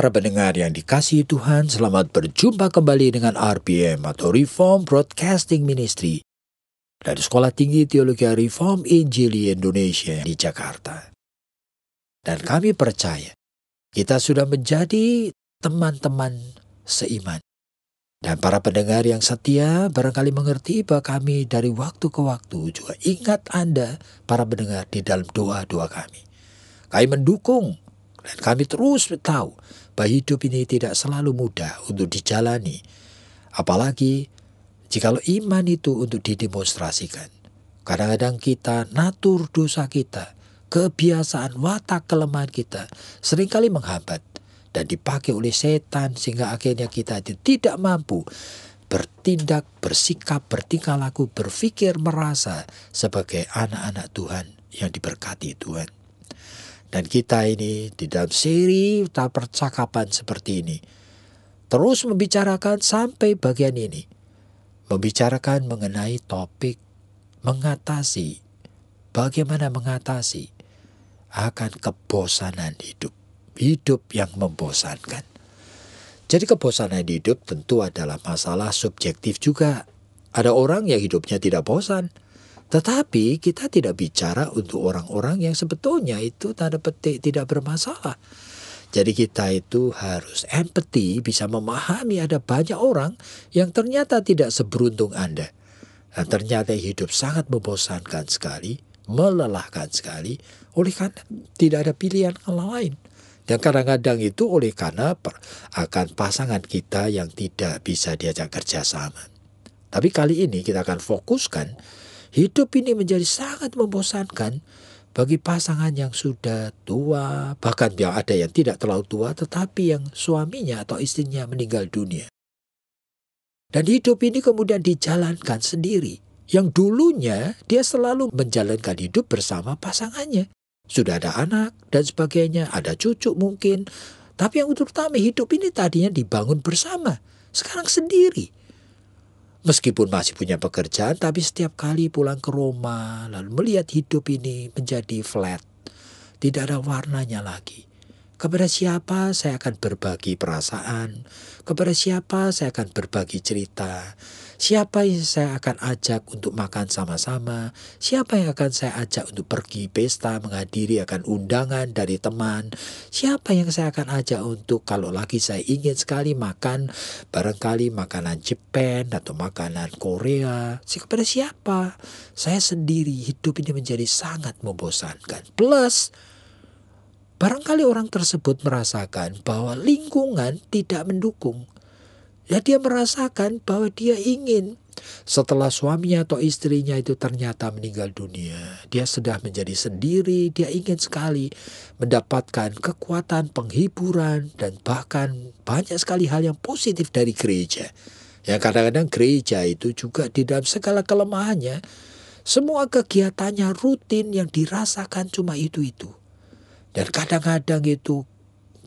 Para pendengar yang dikasihi Tuhan, selamat berjumpa kembali dengan RBM atau Reform Broadcasting Ministry dari Sekolah Tinggi Teologi Reform Injili Indonesia di Jakarta. Dan kami percaya kita sudah menjadi teman-teman seiman. Dan para pendengar yang setia barangkali mengerti bahwa kami dari waktu ke waktu juga ingat Anda para pendengar di dalam doa-doa kami. Kami mendukung dan kami terus tahu bahwa hidup ini tidak selalu mudah untuk dijalani. Apalagi jikalau iman itu untuk didemonstrasikan. Kadang-kadang kita natur dosa kita, kebiasaan watak kelemahan kita seringkali menghambat dan dipakai oleh setan sehingga akhirnya kita itu tidak mampu bertindak, bersikap, bertingkah laku, berpikir, merasa sebagai anak-anak Tuhan yang diberkati Tuhan. Dan kita ini di dalam seri percakapan seperti ini terus membicarakan sampai bagian ini. Membicarakan mengenai topik mengatasi, bagaimana mengatasi akan kebosanan hidup. Hidup yang membosankan. Jadi kebosanan hidup tentu adalah masalah subjektif juga. Ada orang yang hidupnya tidak bosan. Tetapi kita tidak bicara untuk orang-orang yang sebetulnya itu tanda petik tidak bermasalah. Jadi kita itu harus empati, bisa memahami ada banyak orang yang ternyata tidak seberuntung Anda. Dan ternyata hidup sangat membosankan sekali, melelahkan sekali, oleh karena tidak ada pilihan lain. Dan kadang-kadang itu oleh karena akan pasangan kita yang tidak bisa diajak kerjasama. Tapi kali ini kita akan fokuskan hidup ini menjadi sangat membosankan bagi pasangan yang sudah tua, bahkan yang ada yang tidak terlalu tua, tetapi yang suaminya atau istrinya meninggal dunia. Dan hidup ini kemudian dijalankan sendiri. Yang dulunya dia selalu menjalankan hidup bersama pasangannya. Sudah ada anak dan sebagainya, ada cucu mungkin. Tapi yang terutama hidup ini tadinya dibangun bersama, sekarang sendiri. Meskipun masih punya pekerjaan, tapi setiap kali pulang ke rumah, lalu melihat hidup ini menjadi flat. Tidak ada warnanya lagi. Kepada siapa saya akan berbagi perasaan? Kepada siapa saya akan berbagi cerita? Siapa yang saya akan ajak untuk makan sama-sama? Siapa yang akan saya ajak untuk pergi pesta, menghadiri akan undangan dari teman? Siapa yang saya akan ajak untuk kalau lagi saya ingin sekali makan, barangkali makanan Jepang atau makanan Korea? Kepada siapa? Saya sendiri, hidup ini menjadi sangat membosankan. Plus, barangkali orang tersebut merasakan bahwa lingkungan tidak mendukung. Ya, dia merasakan bahwa dia ingin setelah suaminya atau istrinya itu ternyata meninggal dunia, dia sudah menjadi sendiri, dia ingin sekali mendapatkan kekuatan, penghiburan, dan bahkan banyak sekali hal yang positif dari gereja. Ya, kadang-kadang gereja itu juga di dalam segala kelemahannya, semua kegiatannya rutin yang dirasakan cuma itu-itu. Dan kadang-kadang itu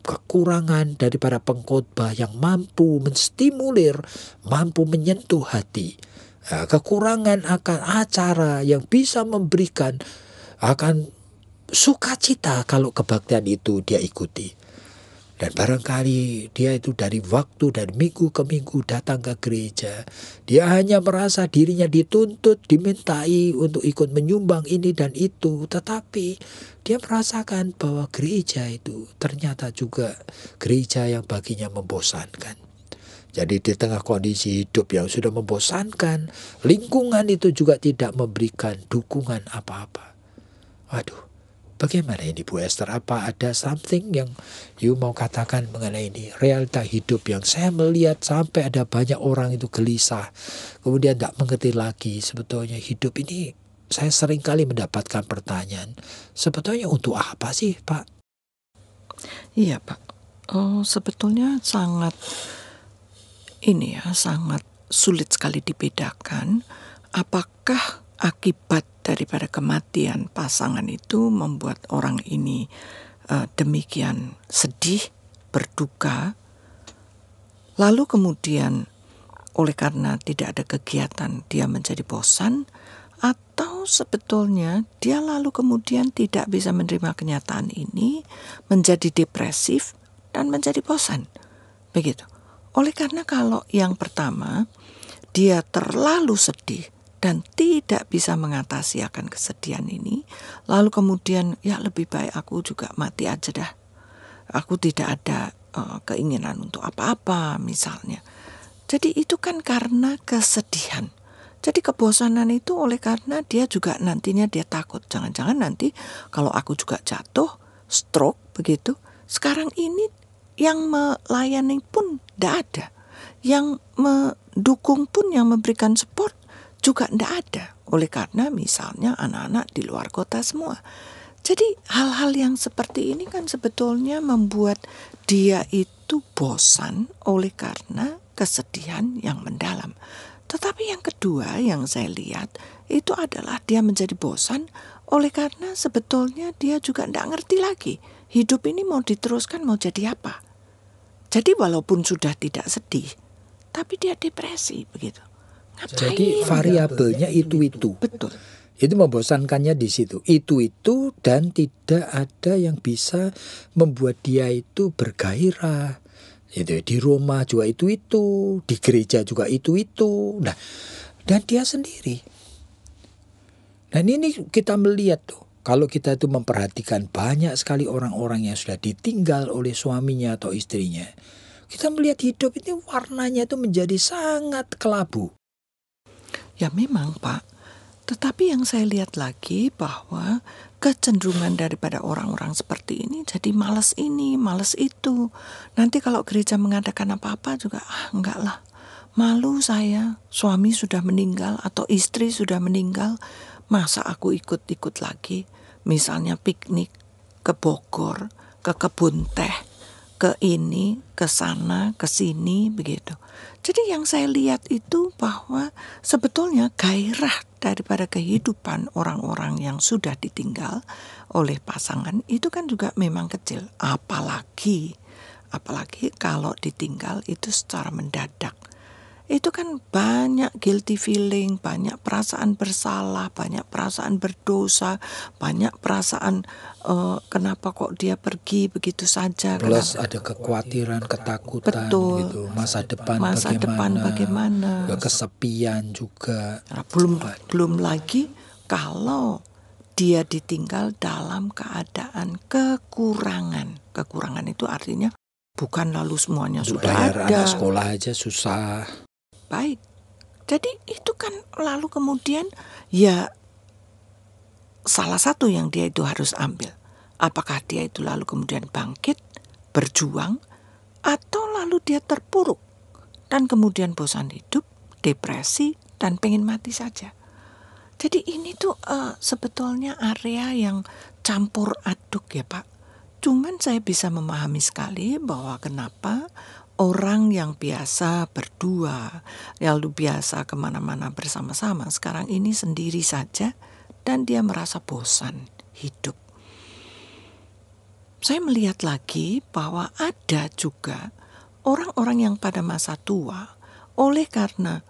kekurangan daripada pengkhotbah yang mampu menstimulir, mampu menyentuh hati. Kekurangan akan acara yang bisa memberikan akan sukacita kalau kebaktian itu dia ikuti. Dan barangkali dia itu dari waktu dan minggu ke minggu datang ke gereja. Dia hanya merasa dirinya dituntut, dimintai untuk ikut menyumbang ini dan itu. Tetapi dia merasakan bahwa gereja itu ternyata juga gereja yang baginya membosankan. Jadi di tengah kondisi hidup yang sudah membosankan, lingkungan itu juga tidak memberikan dukungan apa-apa. Waduh. Bagaimana ini Bu Esther? Apa ada something yang you mau katakan mengenai ini? Realita hidup yang saya melihat sampai ada banyak orang itu gelisah. Kemudian tidak mengerti lagi sebetulnya hidup ini. Saya sering kali mendapatkan pertanyaan. Sebetulnya untuk apa sih Pak? Iya Pak. Sebetulnya sangat ini ya sangat sulit sekali dibedakan apakah akibat daripada kematian pasangan itu membuat orang ini demikian sedih, berduka, lalu kemudian oleh karena tidak ada kegiatan dia menjadi bosan, atau sebetulnya dia lalu kemudian tidak bisa menerima kenyataan ini, menjadi depresif dan menjadi bosan. Begitu. Oleh karena kalau yang pertama, dia terlalu sedih dan tidak bisa mengatasi akan kesedihan ini, lalu kemudian ya lebih baik aku juga mati aja dah. Aku tidak ada keinginan untuk apa-apa misalnya. Jadi itu kan karena kesedihan. Jadi kebosanan itu oleh karena dia juga nantinya dia takut. Jangan-jangan nanti kalau aku juga jatuh, stroke begitu. Sekarang ini yang melayani pun tidak ada. Yang mendukung pun, yang memberikan support juga tidak ada. Oleh karena misalnya anak-anak di luar kota semua. Jadi hal-hal yang seperti ini kan sebetulnya membuat dia itu bosan oleh karena kesedihan yang mendalam. Tetapi yang kedua yang saya lihat itu adalah dia menjadi bosan oleh karena sebetulnya dia juga tidak ngerti lagi. Hidup ini mau diteruskan mau jadi apa. Jadi walaupun sudah tidak sedih, tapi dia depresi begitu. Ngapain? Jadi variabelnya itu. Betul. Itu membosankannya di situ. Itu dan tidak ada yang bisa membuat dia itu bergairah. Itu di rumah juga itu, di gereja juga itu. Nah, dan dia sendiri. Dan ini kita melihat tuh, kalau kita itu memperhatikan banyak sekali orang-orang yang sudah ditinggal oleh suaminya atau istrinya. Kita melihat hidup ini warnanya itu menjadi sangat kelabu. Ya memang Pak, tetapi yang saya lihat lagi bahwa kecenderungan daripada orang-orang seperti ini jadi malas ini, malas itu. Nanti kalau gereja mengadakan apa-apa juga, enggak lah. Malu saya, suami sudah meninggal atau istri sudah meninggal, masa aku ikut-ikut lagi. Misalnya piknik ke Bogor, ke kebun teh, ke ini, ke sana, ke sini, begitu. Jadi yang saya lihat itu bahwa sebetulnya gairah daripada kehidupan orang-orang yang sudah ditinggal oleh pasangan itu kan juga memang kecil. Apalagi kalau ditinggal itu secara mendadak. Itu kan banyak guilty feeling, banyak perasaan bersalah, banyak perasaan berdosa, banyak perasaan kenapa kok dia pergi begitu saja. Plus ada kekhawatiran, ketakutan. Betul. Gitu. Masa depan bagaimana. Kesepian juga. Nah, belum lagi kalau dia ditinggal dalam keadaan kekurangan. Kekurangan itu artinya bukan lalu semuanya Untuk sudah bayar ada. anak sekolah aja susah. Baik, jadi itu kan lalu kemudian ya salah satu yang dia itu harus ambil. Apakah dia itu lalu kemudian bangkit, berjuang, atau lalu dia terpuruk dan kemudian bosan hidup, depresi, dan pengen mati saja. Jadi ini tuh sebetulnya area yang campur aduk ya Pak. Cuman saya bisa memahami sekali bahwa kenapa orang yang biasa berdua, lalu biasa kemana-mana bersama-sama, sekarang ini sendiri saja dan dia merasa bosan hidup. Saya melihat lagi bahwa ada juga orang-orang yang pada masa tua, oleh karena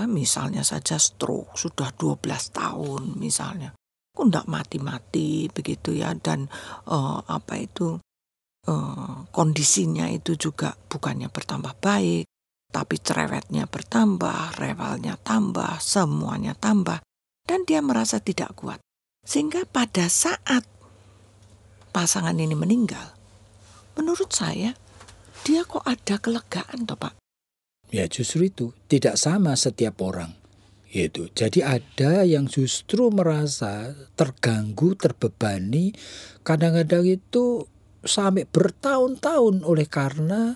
misalnya saja stroke, sudah 12 tahun misalnya, kok enggak mati-mati begitu ya, dan kondisinya itu juga bukannya bertambah baik, tapi cerewetnya bertambah, rewelnya tambah, semuanya tambah, dan dia merasa tidak kuat. Sehingga pada saat pasangan ini meninggal, menurut saya dia kok ada kelegaan toh Pak. Ya justru itu, tidak sama setiap orang. Gitu. Jadi ada yang justru merasa terganggu, terbebani, kadang-kadang itu sampai bertahun-tahun oleh karena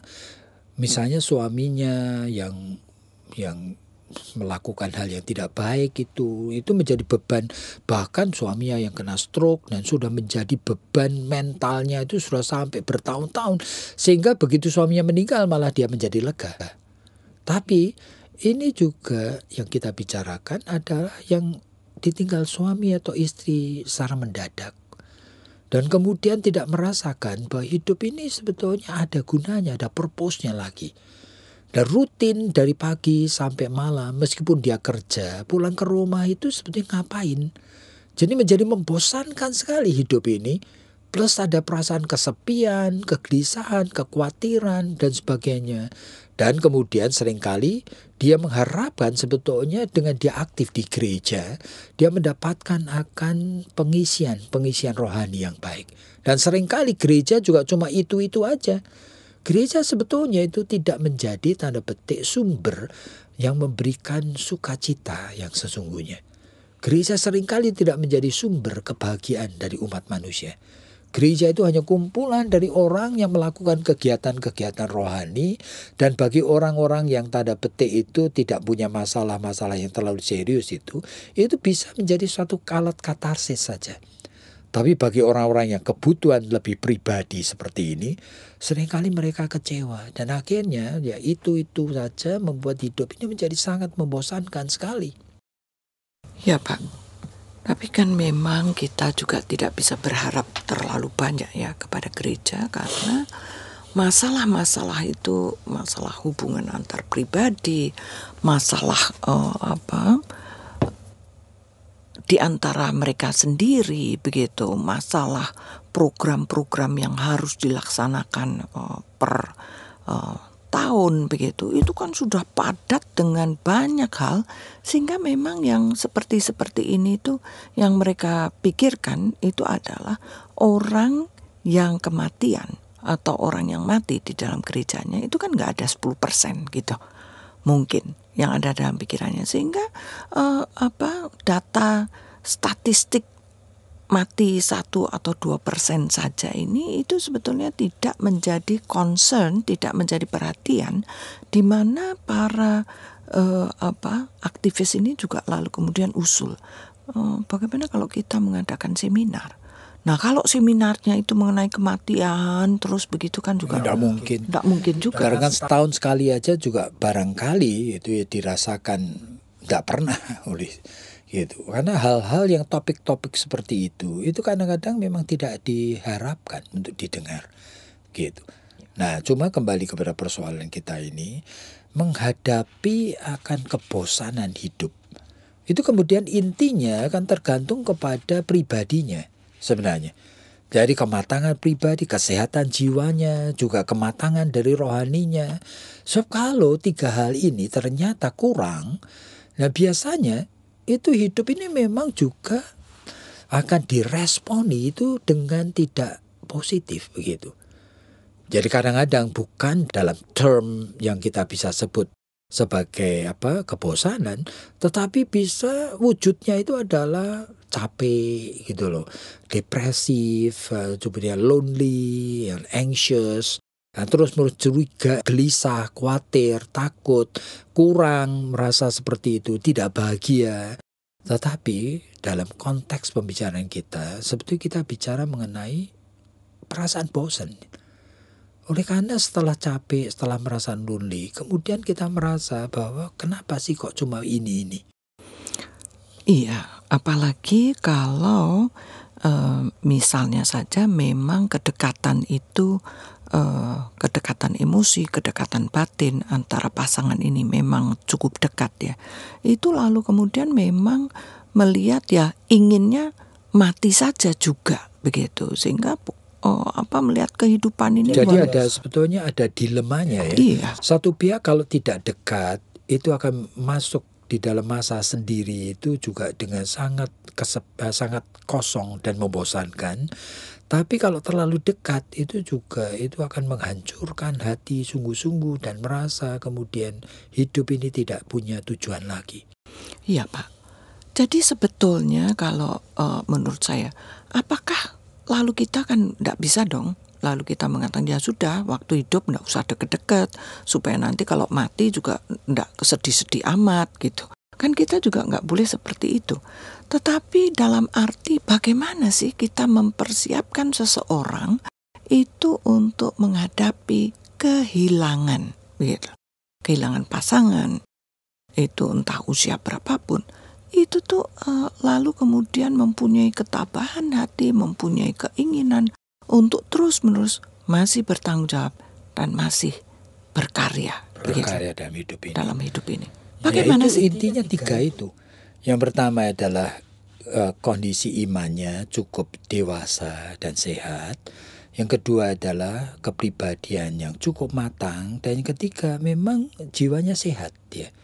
misalnya suaminya yang melakukan hal yang tidak baik itu menjadi beban, bahkan suaminya yang kena stroke dan sudah menjadi beban mentalnya itu sudah sampai bertahun-tahun, sehingga begitu suaminya meninggal malah dia menjadi lega. Tapi ini juga yang kita bicarakan adalah yang ditinggal suami atau istri secara mendadak. Dan kemudian tidak merasakan bahwa hidup ini sebetulnya ada gunanya, ada purpose-nya lagi. Dan rutin dari pagi sampai malam, meskipun dia kerja, pulang ke rumah itu sebetulnya ngapain. Jadi menjadi membosankan sekali hidup ini. Plus ada perasaan kesepian, kegelisahan, kekhawatiran, dan sebagainya. Dan kemudian seringkali dia mengharapkan sebetulnya dengan dia aktif di gereja, dia mendapatkan akan pengisian rohani yang baik. Dan seringkali gereja juga cuma itu-itu aja. Gereja sebetulnya itu tidak menjadi tanda petik sumber yang memberikan sukacita yang sesungguhnya. Gereja seringkali tidak menjadi sumber kebahagiaan dari umat manusia. Gereja itu hanya kumpulan dari orang yang melakukan kegiatan-kegiatan rohani, dan bagi orang-orang yang tanda petik itu tidak punya masalah-masalah yang terlalu serius itu bisa menjadi suatu alat katarsis saja. Tapi bagi orang-orang yang kebutuhan lebih pribadi seperti ini, seringkali mereka kecewa. Dan akhirnya ya itu saja membuat hidup ini menjadi sangat membosankan sekali. Ya Pak, tapi kan memang kita juga tidak bisa berharap terlalu banyak ya kepada gereja, karena masalah-masalah itu masalah hubungan antar pribadi, masalah di antara mereka sendiri begitu, masalah program-program yang harus dilaksanakan per tahun begitu, itu kan sudah padat dengan banyak hal, sehingga memang yang seperti ini tuh yang mereka pikirkan itu adalah orang yang kematian atau orang yang mati di dalam gerejanya itu kan nggak ada 10% gitu mungkin yang ada dalam pikirannya, sehingga data statistik mati 1 atau 2% saja ini itu sebetulnya tidak menjadi concern, tidak menjadi perhatian, di mana para aktivis ini juga lalu kemudian usul bagaimana kalau kita mengadakan seminar. Nah, kalau seminarnya itu mengenai kematian terus begitu kan juga tidak mungkin juga. Karena kan setahun sekali aja juga barangkali itu ya dirasakan tidak pernah oleh gitu. Karena hal-hal yang topik-topik seperti itu kadang-kadang memang tidak diharapkan untuk didengar gitu. Nah, cuma kembali kepada persoalan kita ini, menghadapi akan kebosanan hidup. Itu kemudian intinya akan tergantung kepada pribadinya sebenarnya. Jadi kematangan pribadi, kesehatan jiwanya, juga kematangan dari rohaninya. So kalau 3 hal ini ternyata kurang, nah biasanya itu hidup ini memang juga akan diresponi itu dengan tidak positif begitu. Jadi kadang-kadang bukan dalam term yang kita bisa sebut sebagai kebosanan, tetapi bisa wujudnya itu adalah capek gitu loh, depresif, kemudian lonely, anxious, dan terus curiga, gelisah, khawatir, takut, kurang, merasa seperti itu, tidak bahagia. Tetapi dalam konteks pembicaraan kita, sebetulnya kita bicara mengenai perasaan bosan. Oleh karena setelah capek, setelah merasa lonely, kemudian kita merasa bahwa kenapa sih kok cuma ini? Iya, apalagi kalau misalnya saja memang kedekatan itu kedekatan emosi, kedekatan batin antara pasangan ini memang cukup dekat ya. Itu lalu kemudian memang melihat ya inginnya mati saja juga begitu, sehingga melihat kehidupan ini. Jadi sebetulnya ada dilemanya ya. Iya. Satu pihak kalau tidak dekat itu akan masuk di dalam masa sendiri itu juga dengan sangat kosong dan membosankan. Tapi kalau terlalu dekat itu akan menghancurkan hati sungguh-sungguh dan merasa kemudian hidup ini tidak punya tujuan lagi. Iya Pak. Jadi sebetulnya kalau menurut saya, apakah lalu kita kan tidak bisa dong, lalu kita mengatakan ya sudah, waktu hidup tidak usah deket-deket, supaya nanti kalau mati juga tidak sedih-sedih amat gitu. Kan kita juga nggak boleh seperti itu. Tetapi dalam arti bagaimana sih kita mempersiapkan seseorang itu untuk menghadapi kehilangan gitu. kehilangan pasangan, itu entah usia berapapun, itu tuh lalu kemudian mempunyai ketabahan hati, mempunyai keinginan untuk terus-menerus masih bertanggung jawab dan masih berkarya dalam hidup ini. Bagaimana itu sih? intinya 3 itu. Yang pertama adalah kondisi imannya cukup dewasa dan sehat. Yang kedua adalah kepribadian yang cukup matang. Dan yang ketiga memang jiwanya sehat ya.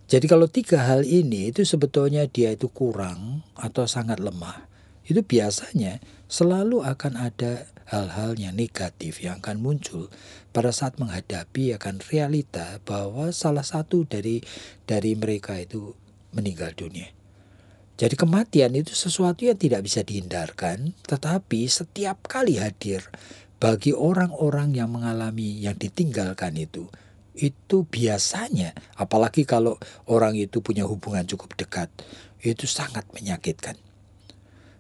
Jadi kalau 3 hal ini itu sebetulnya dia itu kurang atau sangat lemah. Itu biasanya selalu akan ada hal-hal yang negatif yang akan muncul pada saat menghadapi akan realita bahwa salah satu dari mereka itu meninggal dunia. Jadi kematian itu sesuatu yang tidak bisa dihindarkan, tetapi setiap kali hadir bagi orang-orang yang mengalami yang ditinggalkan itu biasanya, apalagi kalau orang itu punya hubungan cukup dekat, itu sangat menyakitkan.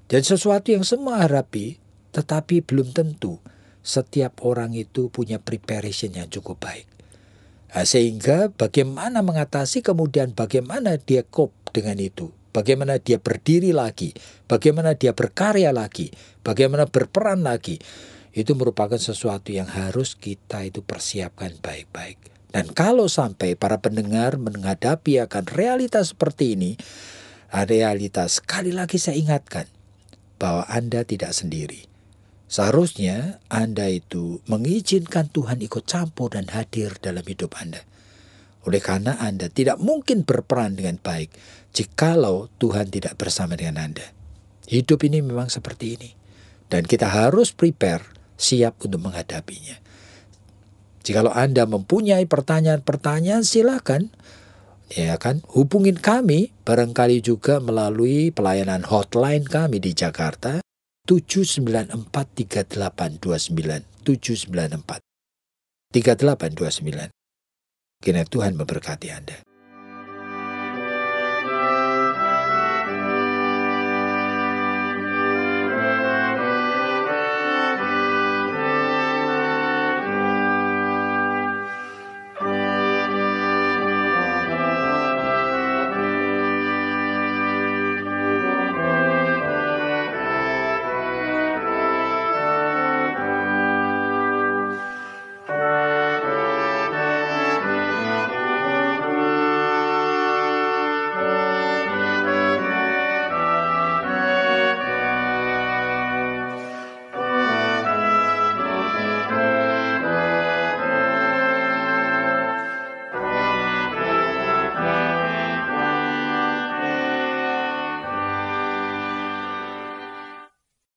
Dan sesuatu yang semua harapi, tetapi belum tentu setiap orang itu punya preparation yang cukup baik. Nah, sehingga bagaimana mengatasi, kemudian bagaimana dia cope dengan itu. Bagaimana dia berdiri lagi, bagaimana dia berkarya lagi, bagaimana berperan lagi. Itu merupakan sesuatu yang harus kita itu persiapkan baik-baik. Dan kalau sampai para pendengar menghadapi akan realitas seperti ini, realitas sekali lagi saya ingatkan bahwa Anda tidak sendiri. Seharusnya Anda itu mengizinkan Tuhan ikut campur dan hadir dalam hidup Anda. Oleh karena Anda tidak mungkin berperan dengan baik jikalau Tuhan tidak bersama dengan Anda. Hidup ini memang seperti ini. Dan kita harus prepare, siap untuk menghadapinya. Jikalau Anda mempunyai pertanyaan-pertanyaan, silakan ya kan, hubungin kami barangkali juga melalui pelayanan hotline kami di Jakarta 7943829 794 3829. Kiranya Tuhan memberkati Anda.